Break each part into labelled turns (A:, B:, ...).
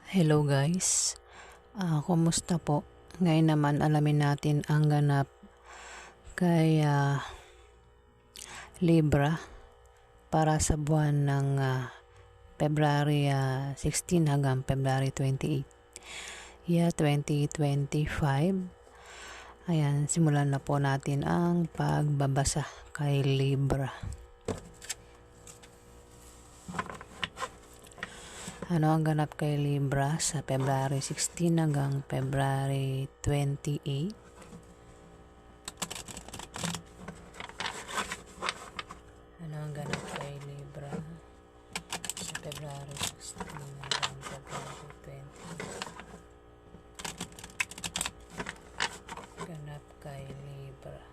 A: Hello guys, kumusta po? Ngayon naman alamin natin ang ganap kay Libra para sa buwan ng February 16 hanggang February 28, 2025. Ayan, simulan na po natin ang pagbabasa kay Libra. Ano ang ganap kay Libra sa February 16 hanggang February 28? Ano ang ganap kay Libra sa February 16 hanggang February 28? Ganap kay Libra.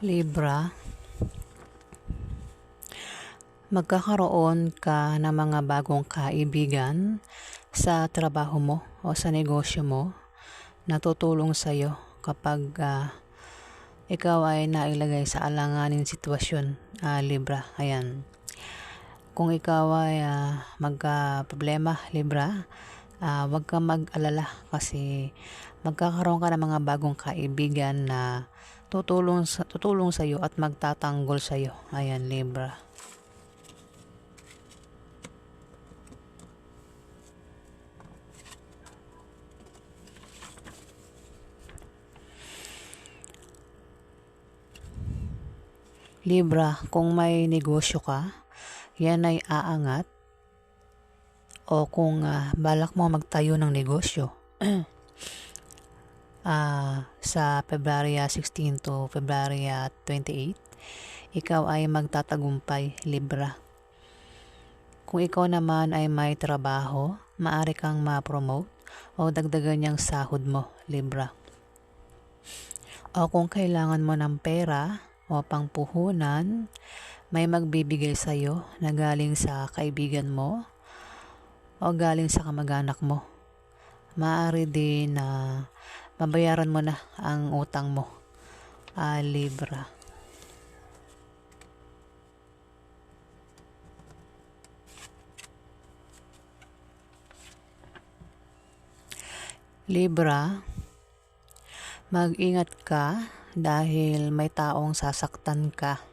A: Libra, magkakaroon ka ng mga bagong kaibigan sa trabaho mo o sa negosyo mo na tutulong sa iyo kapag ikaw ay nailagay sa alanganing sitwasyon, Libra. Ayan. Kung ikaw ay magka-problema, Libra, huwag kang mag-alala kasi magkakaroon ka ng mga bagong kaibigan na tutulong sa iyo at magtatanggol sa iyo. Ayan, Libra. Libra, kung may negosyo ka, yan ay aangat. O kung balak mo magtayo ng negosyo sa February 16 to February 28, ikaw ay magtatagumpay, Libra. Kung ikaw naman ay may trabaho, maaari kang ma-promote o dagdagan niyang sahod mo, Libra. O kung kailangan mo ng pera o pangpuhunan, may magbibigay sa iyo na galing sa kaibigan mo o galing sa kamag-anak mo. Maaari din na mabayaran mo na ang utang mo, Libra. Libra, mag-ingat ka dahil may taong sasaktan ka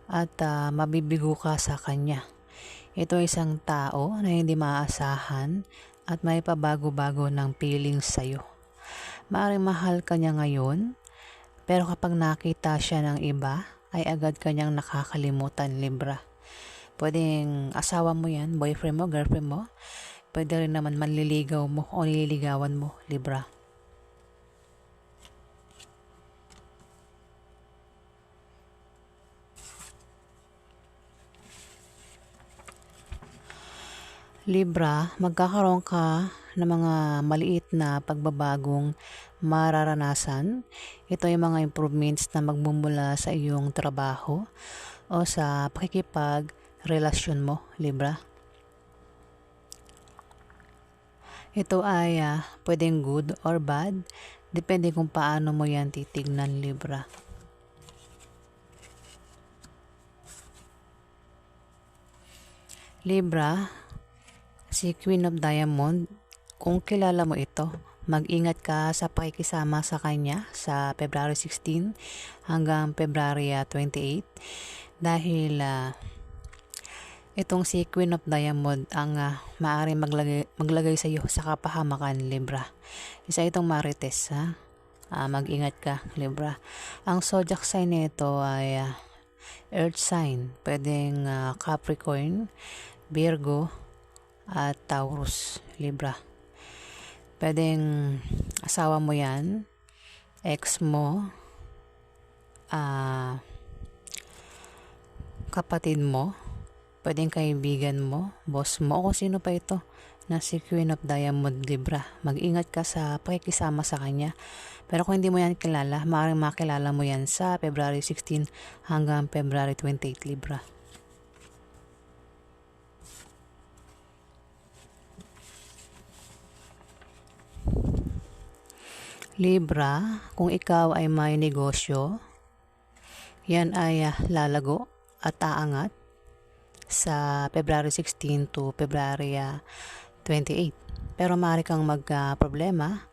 A: at mabibigo ka sa kanya. Ito ay isang tao na hindi maaasahan at may pabago-bago ng feelings sa'yo. Maaaring mahal ka niya ngayon, pero kapag nakita siya ng iba, ay agad kanyang nakakalimutan, Libra. Pwedeng asawa mo yan, boyfriend mo, girlfriend mo. Pwede rin naman manliligaw mo o nililigawan mo, Libra. Libra, magkakaroon ka ng mga maliit na pagbabagong mararanasan. Ito ay mga improvements na magmumula sa iyong trabaho o sa pakikipag-relasyon mo, Libra. Ito ay pwedeng good or bad, depende kung paano mo yan titignan, Libra. Libra, si Queen of Diamond, kung kilala mo ito, mag-ingat ka sa pakikisama sa kanya sa February 16 hanggang February 28 dahil itong si Queen of Diamond ang maaaring maglagay sa iyo sa kapahamakan, Libra. Isa itong marites, mag-ingat ka, Libra. Ang zodiac sign nito ay earth sign, pwedeng Capricorn, Virgo, at Taurus, Libra. Pwedeng asawa mo yan, ex mo, kapatid mo, pwedeng kaibigan mo, boss mo, o kung sino pa ito na si Queen of Diamond Libra. Mag-ingat ka sa pakikisama sa kanya. Pero kung hindi mo yan kilala, maaaring makilala mo yan sa February 16 hanggang February 28 Libra. Libra, kung ikaw ay may negosyo, yan ay lalago at aangat sa February 16 to February 28. Pero maaari kang problema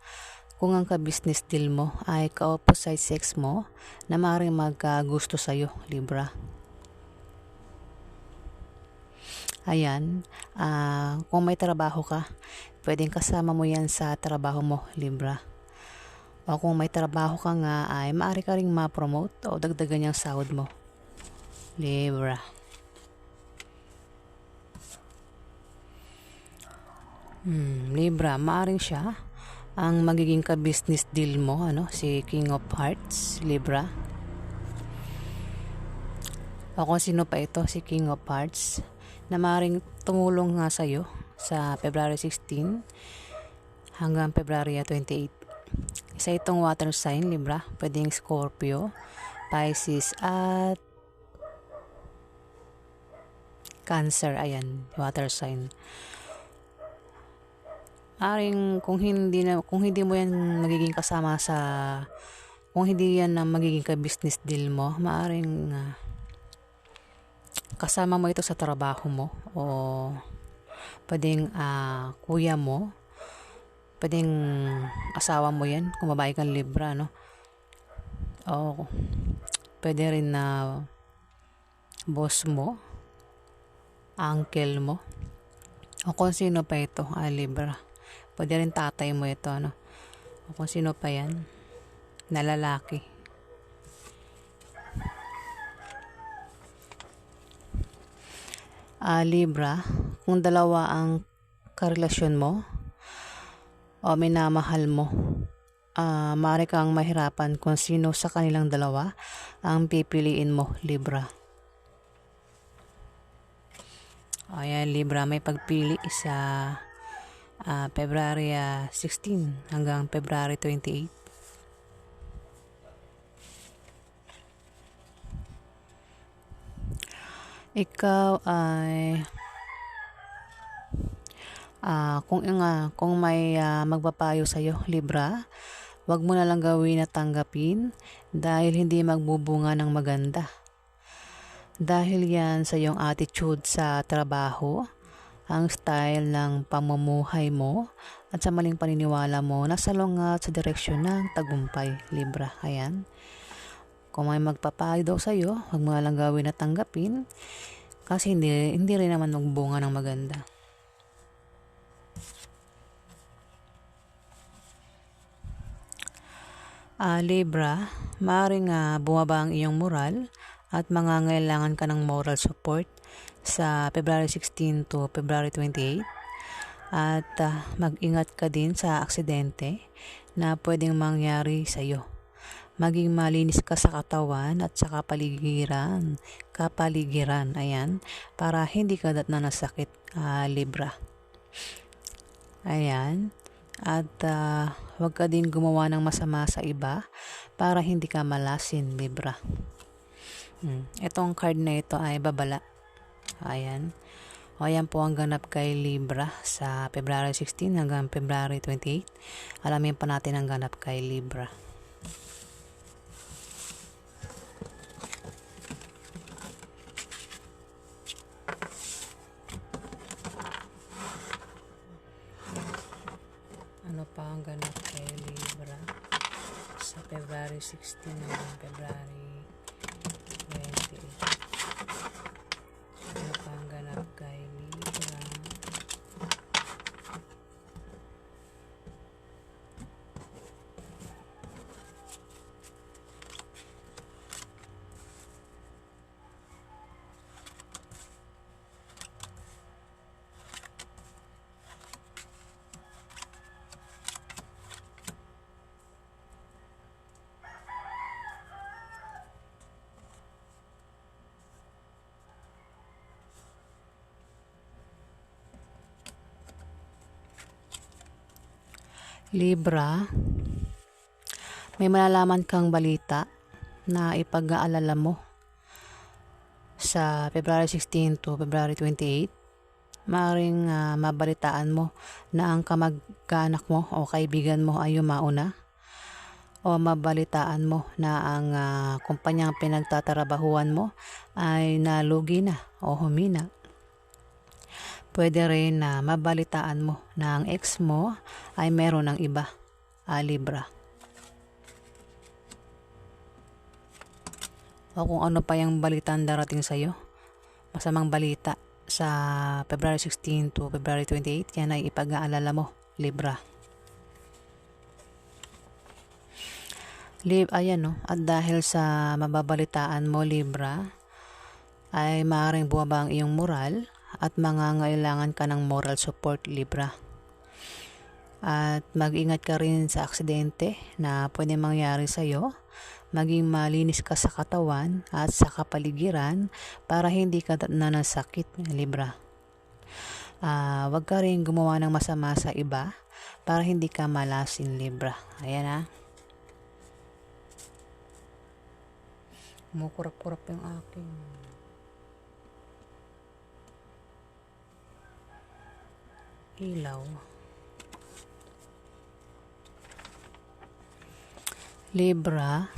A: kung ang ka-business deal mo ay ka-opposite sex mo na maaaring maggusto sa'yo, Libra. Ayan, kung may trabaho ka, pwedeng kasama mo yan sa trabaho mo, Libra. O kung may trabaho ka nga ay maaari ka ring ma-promote o dagdagan yung sahod mo, Libra. Libra, maaring siya ang magiging ka-business deal mo, si King of Hearts, Libra. O kung sino pa ito, si King of Hearts, na maaring tumulong nga sa'yo sa February 16 hanggang February 28. Isa itong water sign, Libra. Pwedeng Scorpio, Pisces, at Cancer. Ayan, water sign. Kung hindi mo yan magiging kasama kung hindi yan ang magiging ka-business deal mo, maaring kasama mo ito sa trabaho mo, o pwedeng kuya mo, pwedeng asawa mo yan kung babae kang Libra, o pwede rin na boss mo, uncle mo, o kung sino pa ito, Libra. Pwede rin tatay mo ito, o kung sino pa yan na lalaki. Libra, kung dalawa ang karelasyon mo o minamahal mo, maaari kang mahirapan kung sino sa kanilang dalawa ang pipiliin mo, Libra. Ayan, Libra, may pagpili sa February 16 hanggang February 28. Ikaw ay kung may magpapayo sa iyo, Libra, wag mo na lang gawin na tanggapin dahil hindi magbubunga ng maganda. Dahil yan sa iyong attitude sa trabaho, ang style ng pamumuhay mo, at sa maling paniniwala mo na salungat sa direksyon ng tagumpay, Libra. Ayan. Kung may magpapayo daw sa iyo, wag mo na lang gawin na tanggapin kasi hindi rin naman magbunga ng maganda. Libra, maaaring bumaba ang iyong moral at mangangailangan ka ng moral support sa February 16 to February 28. At mag-ingat ka din sa aksidente na pwedeng mangyari sa iyo. Maging malinis ka sa katawan at sa kapaligiran, ayan, para hindi ka datnan ng sakit, Libra. Ayan. At huwag ka din gumawa ng masama sa iba para hindi ka malasin, Libra. Itong card na ito ay babala. Ayan. O ayan po ang ganap kay Libra sa February 16 hanggang February 28. Alamin pa natin ang ganap kay Libra. Ano pa ang ganap kay Libra sa February 16 hanggang February 28? Ano pa ang ganap kay Libra? Libra, may malalaman kang balita na ipag-aalala mo sa February 16 to February 28. Maaaring mabalitaan mo na ang kamag-anak mo o kaibigan mo ay yumauna, o mabalitaan mo na ang kumpanyang pinagtatrabahuan mo ay nalugi na o humina. Pwede rin na mabalitaan mo na ang ex mo ay meron ng iba, Libra. O kung ano pa yung balitaan darating sa'yo, masamang balita sa February 16 to February 28, yan ay ipag-aalala mo, Libra. Ayan no, at dahil sa mababalitaan mo, Libra, ay maaaring bumaba ang iyong moral at mangangailangan ka ng moral support, Libra. At mag-ingat ka rin sa aksidente na pwede mangyari sa'yo. Maging malinis ka sa katawan at sa kapaligiran para hindi ka nanasakit, Libra. Wag ka rin gumawa ng masama sa iba para hindi ka malasin, Libra. Ayan Kumukurap-kurap yung aking ilaw. Libra,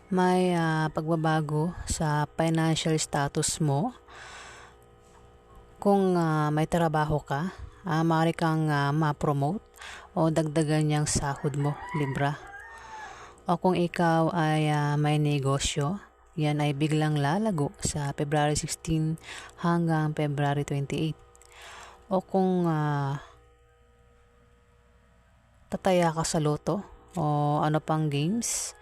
A: may pagbabago sa financial status mo. Kung may trabaho ka, maaari kang ma-promote o dagdagan niyang sahod mo, Libra. O kung ikaw ay may negosyo, yan ay biglang lalago sa February 16 hanggang February 28. O kung tataya ka sa loto o ano pang games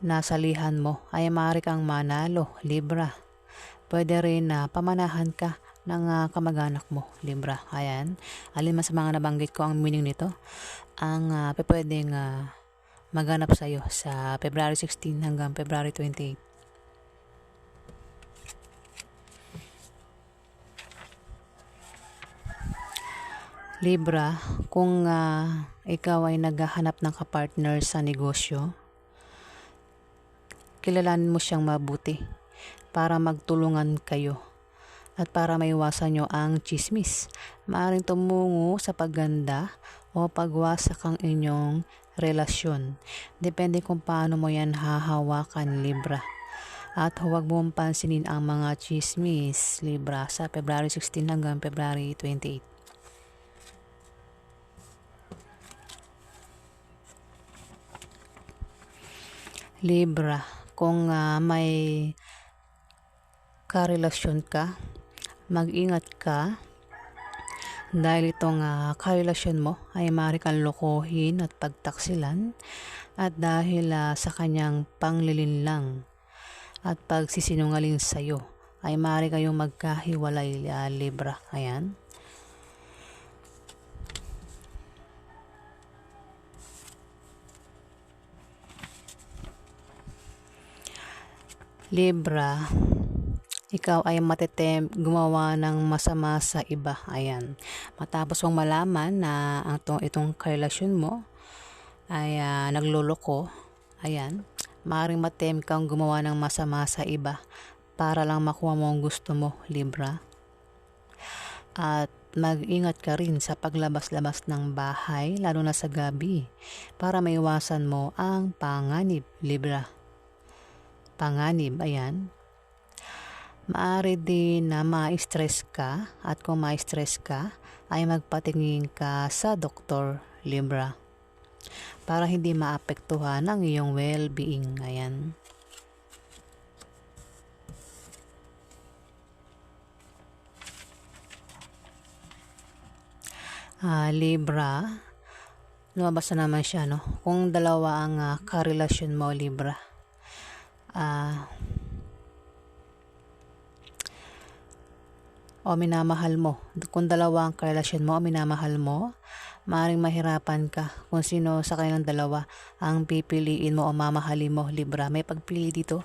A: na salihan mo, ay maaari kang manalo, Libra. Pwede rin na pamanahan ka ng kamag-anak mo, Libra. Ayan, alin man sa mga nabanggit ko ang meaning nito ang pwedeng maganap sa'yo sa February 16 hanggang February 28. Libra, kung ikaw ay naghahanap ng kapartner sa negosyo, kilalanin mo siyang mabuti para magtulungan kayo at para maiwasan nyo ang chismis. Maaring tumungo sa pagganda o pagwasak ang inyong relasyon. Depende kung paano mo yan hahawakan, Libra. At huwag mong pansinin ang mga chismis, Libra, sa February 16 hanggang February 28. Libra, kung may karelasyon ka, mag-ingat ka dahil itong karelasyon mo ay maaari kang lokohin at pagtaksilan, at dahil sa kanyang panglilinlang at pagsisinungaling sa'yo ay maaari kayong magkahiwalay, Libra. Ayan. Libra, ikaw ay gumawa ng masama sa iba. Ayan. Matapos mong malaman na itong karelasyon mo ay nagloloko, ayan, maaaring kang gumawa ng masama sa iba para lang makuha mo ang gusto mo, Libra. At mag-ingat ka rin sa paglabas-labas ng bahay, lalo na sa gabi, para maiwasan mo ang panganib, Libra. Panganib, ayan. Maaari din na ma-stress ka, at kung ma-stress ka ay magpatingin ka sa doktor, Libra, para hindi maapektuhan ang iyong well-being. Ayan. Libra, lumabas na naman siya, no? Kung dalawa ang karelasyon mo, Libra, o minamahal mo. Kung dalawa ang karelasyon mo o minamahal mo, maaaring mahirapan ka kung sino sa kanilang dalawa ang pipiliin mo o mamahalin mo, Libra. May pagpili dito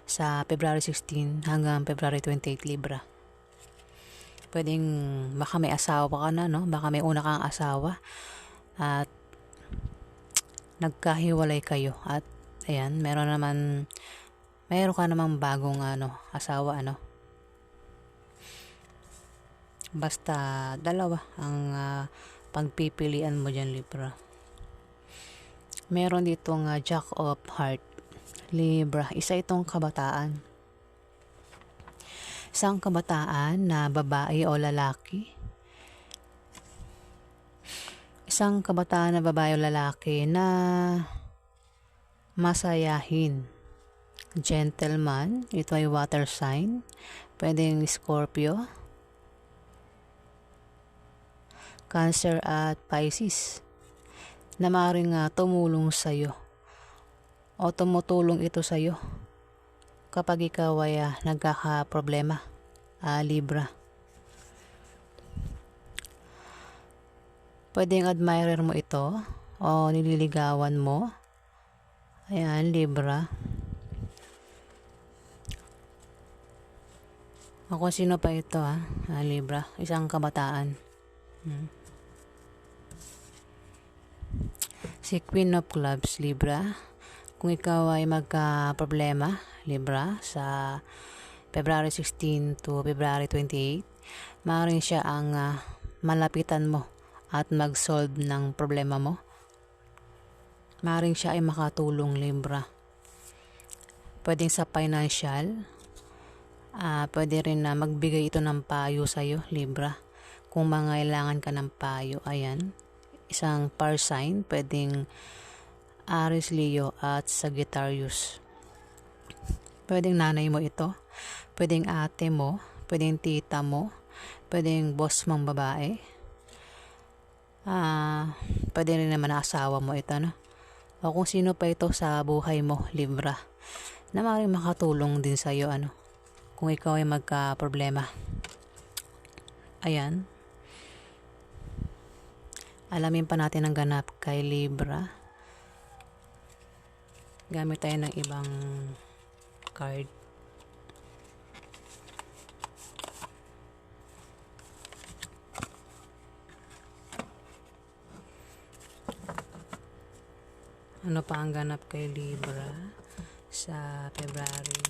A: sa February 16 hanggang February 28, Libra. Pwedeng baka may asawa ka na, no? Baka may una kang asawa at nagkahiwalay kayo at ayan, meron ka namang bagong asawa basta dalawa ang pagpipilian mo dyan, Libra. Meron ditong Jack of Heart, Libra. Isa itong kabataan, isang kabataan na babae o lalaki. Isang kabataan na babae o lalaki na masayahin, gentleman. Ito ay water sign, pwedeng Scorpio, Cancer at Pisces, na maaaring tumulong sa'yo o tumutulong ito sa'yo kapag ikaw ay nagkakaproblema, Libra. Pwedeng admirer mo ito o nililigawan mo. Ayan, Libra. Ako sino pa ito Libra, isang kabataan. Si Queen of Clubs, Libra. Kung ikaw ay magka-problema, Libra, sa February 16 to February 28, maaaring siya ang malapitan mo at mag-solve ng problema mo. Maaaring siya ay makatulong, Libra. Pwedeng sa financial, pwede rin na magbigay ito ng payo sa'yo, Libra. Kung mangailangan ka ng payo, ayan. Isang fire sign, pwedeng Aries, Leo at Sagittarius. Pwedeng nanay mo ito, pwedeng ate mo, pwedeng tita mo, pwedeng boss mong babae. Pwede rin naman asawa mo ito, o kung sino pa ito sa buhay mo, Libra, na maaaring makatulong din sa'yo, kung ikaw ay magka-problema. Ayan. Alamin pa natin ang ganap kay Libra. Gamit tayo ng ibang card. Ano pa ang ganap kay Libra sa February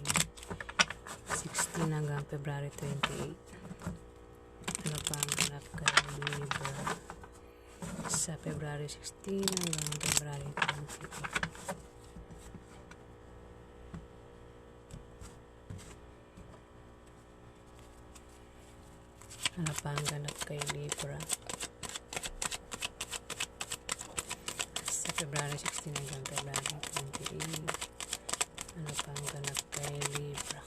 A: 16 hanggang February 28? Ano pa ang ganap kay Libra sa February 16 hanggang February 28? Ano pa ang ganap kay Libra sa February 16 hanggang February 28? Ano pa ang ganap kay Libra?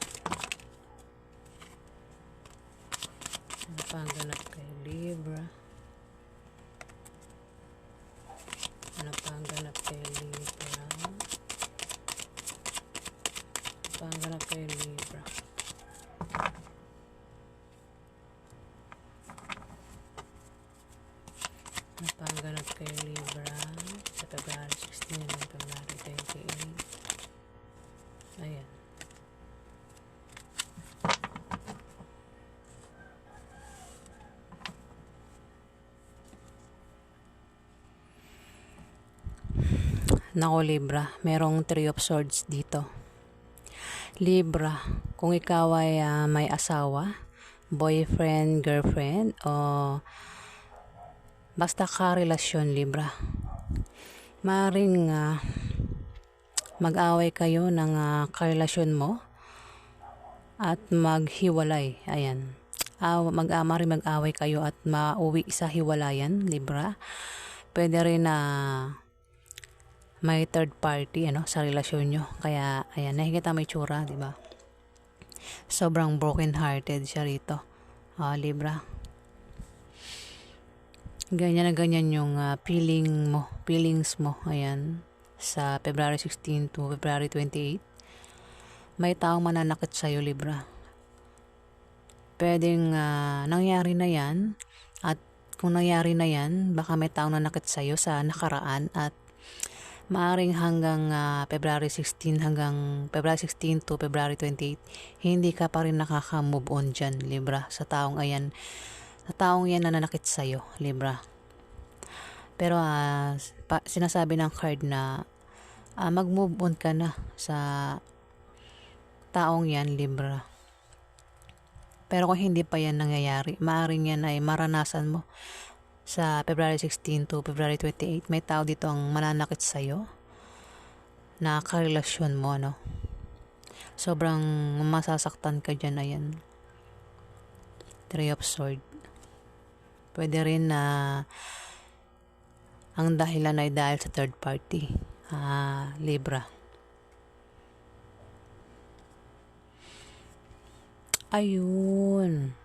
A: Ano pa ang ganap kay Libra? Ano pa ang ganap kay Libra? Ano pa ang ganap kay Libra? Ano pa ang ganap kay Libra sa February 16 hanggang February 28? Ayan. Nako, Libra, merong 3 of Swords dito. Libra, kung ikaw ay may asawa, boyfriend, girlfriend, o basta ka-relasyon, Libra, maaaring mag-away kayo ng karelasyon mo at maghiwalay. Ayan. Maaaring mag-away kayo at mauwi sa hiwalayan, Libra. Pwede rin na may third party sa relasyon nyo. Kaya ayan, nakikita may tsura, di ba? Sobrang broken hearted siya rito, Libra. Ganyan na ganyan yung feelings mo, ayan, sa February 16 to February 28. May taong mananakit sa'yo, Libra. Pwedeng nangyari na yan, at kung nangyari na yan, baka may taong nanakit sa'yo sa nakaraan, at maaring hanggang February 16 to February 28, hindi ka pa rin nakaka-move on dyan, Libra, sa taong yan na nanakit sa'yo, Libra. Pero sinasabi ng card na mag-move on ka na sa taong yan, Libra. Pero kung hindi pa yan nangyayari, maaaring yan ay maranasan mo sa February 16 to February 28. May tao dito ang mananakit sa'yo na karelasyon mo, no? Sobrang masasaktan ka dyan, ayan. Three of Swords. Pwede rin na ang dahilan ay dahil sa third party, Libra. Ayun.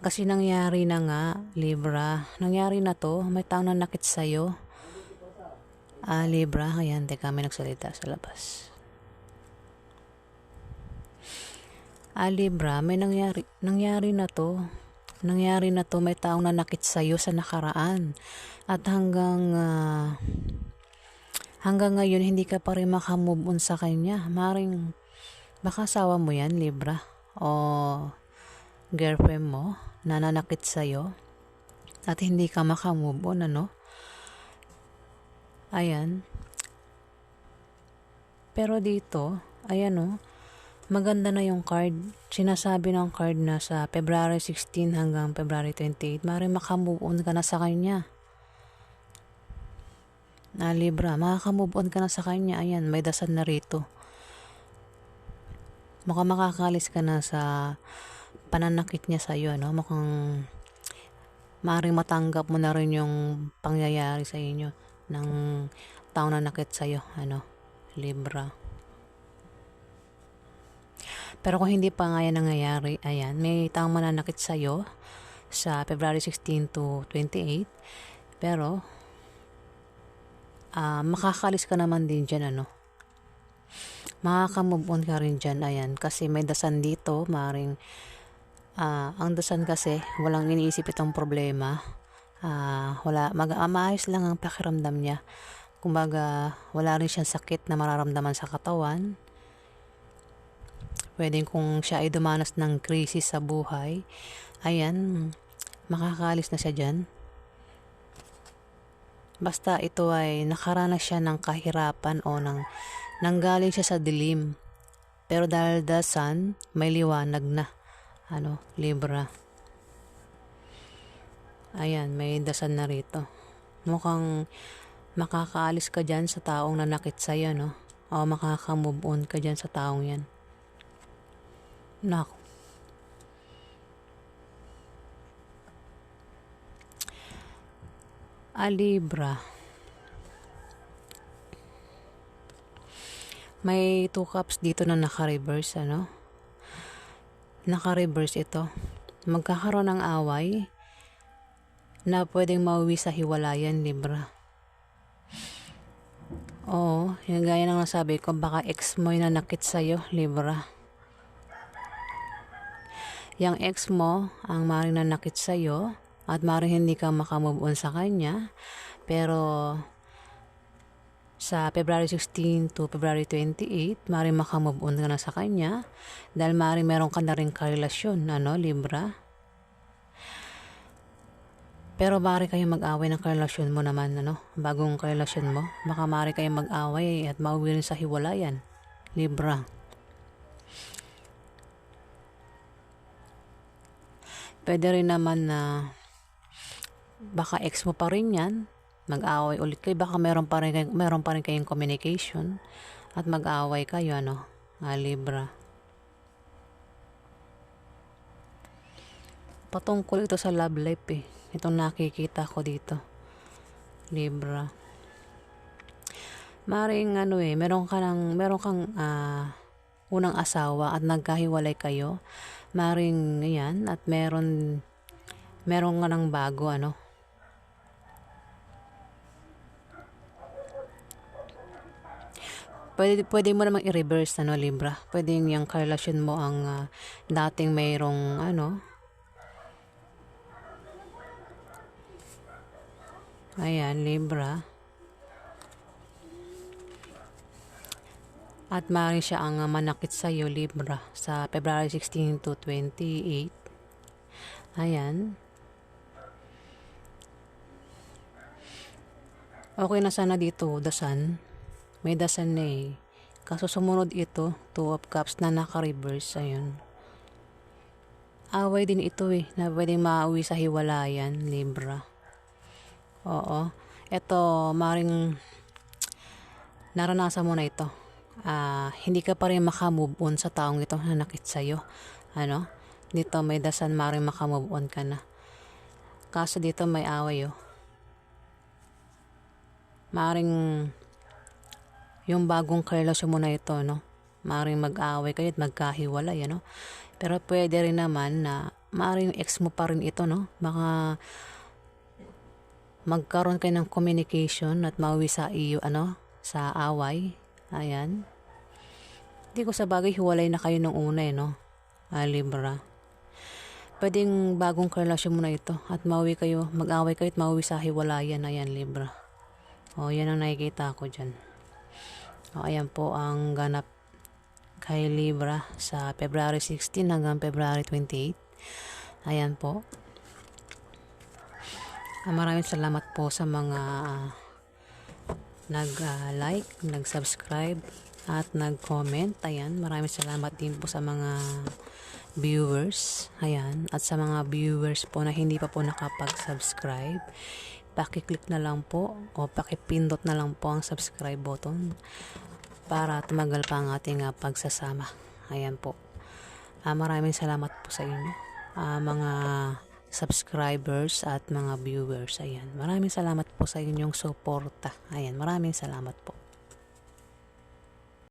A: Kasi nangyari na nga, Libra. Nangyari na to. May taong nanakit sa'yo. Libra. Ayan, teka, may nagsalita sa labas. Libra, may nangyari na to. Nangyari na to. May taong nanakit sa'yo sa nakaraan. At hanggang ngayon, hindi ka pa rin makamove on sa kanya. Maring baka asawa mo yan, Libra. O girlfriend mo na nanakit sa'yo at hindi ka makamove on, ano? Ayan. Pero dito, ayan, maganda na yung card. Sinasabi ng card na sa February 16 hanggang February 28, maaaring makamove on ka na sa kanya. Libra, makakamove on ka na sa kanya. Ayan, may dasal na rito. Mukhang makakalis ka na sa pananakit niya sa'yo, no? Mukhang maaaring matanggap mo na rin yung pangyayari sa inyo ng taong nanakit sa'yo, Libra. Pero kung hindi pa nga yan nangyayari, ayan, may taong mananakit sa'yo sa February 16 to 28. Pero, makakalis ka naman din dyan, Makaka-move on ka rin dyan, ayan. Kasi may dasan dito, maring ang dasan kasi, walang iniisip itong problema. Maayos lang ang pakiramdam niya. Kumbaga, wala rin siyang sakit na mararamdaman sa katawan. Pwedeng kung siya ay dumanas ng krisis sa buhay, ayan, makakalis na siya dyan. Basta ito ay nakaranas siya ng kahirapan o nanggaling siya sa dilim. Pero dahil dasan, may liwanag na. Libra. Ayan, may dasan na rito. Mukhang makakaalis ka dyan sa taong nanakit sa'yo, no? O makaka-move on ka dyan sa taong yan. Nako. Libra. May 2 cups dito na naka-reverse, Naka-reverse ito. Magkakaroon ng away na pwedeng mauwi sa hiwalayan, Libra. Oo, yung gaya ng nasabi ko, baka ex mo yung nanakit sa'yo, Libra. Yung ex mo ang maring nanakit sa'yo at maring hindi ka makamove on sa kanya. Pero sa February 16 to February 28, maring makamove on ka na sa kanya dahil maring meron ka na rin karelasyon, Libra. Pero maring kayong mag-away ng karelasyon mo naman, bagong karelasyon mo. Baka maring kayong mag-away at mauwi rin sa hiwalayan, Libra. Pwede rin naman na baka ex mo pa rin yan, mag-away ulit kayo, baka meron pa rin kayong communication at mag-away kayo, Libra. Patungkol ito sa love life, itong nakikita ko dito, Libra. Maring meron kang unang asawa at nagkahiwalay kayo. Maring yan at meron ka ng bago, Pwede mo namang i-reverse, Libra. Pwede yung karelasyon mo ang dating mayroong, ayan, Libra. At maaaring siya ang manakit sa'yo, Libra, sa February 16 to 28. Ayan. Okay na sana dito, dasan. May dasan na eh. Kaso sumunod ito, 2 of cups na naka-reverse. Ayun. Away din ito eh, na pwedeng mauwi sa hiwalayan, Libra. Oo. Ito, maring naranasan mo na ito. Hindi ka pa rin makamove on sa taong ito na nakit sa'yo. Ano? Dito may dasan, maring makamove on ka na. Kaso dito may away oh. Maring yung bagong karelasyon mo na ito, no? Maring mag-away kayo at magkahiwalay, ano? Pero pwede rin naman na maring ex mo pa rin ito, no? Baka magkaroon kayo ng communication at mauwi sa iyo, ano? Sa away. Ayan. Hindi ko sa bagay hiwalay na kayo nung una, no? Libra. Pwedeng bagong karelasyon mo na ito at mauwi kayo, mag-away kayo at mauwi sa hiwalayan. Ayan, Libra. O, yan ang nakikita ko dyan. O, ayan po ang ganap kay Libra sa February 16 hanggang February 28. Ayan po. Maraming salamat po sa mga nag-like, nag-subscribe at nag-comment. Ayan, maraming salamat din po sa mga viewers. Ayan, at sa mga viewers po na hindi pa po nakapag-subscribe, paki-click na lang po o paki-pindot na lang po ang subscribe button para tumagal pa ang ating pagsasama. Ayan po. Maraming salamat po sa inyo, mga subscribers at mga viewers. Ayan. Maraming salamat po sa inyong suporta. Ayan. Maraming salamat po.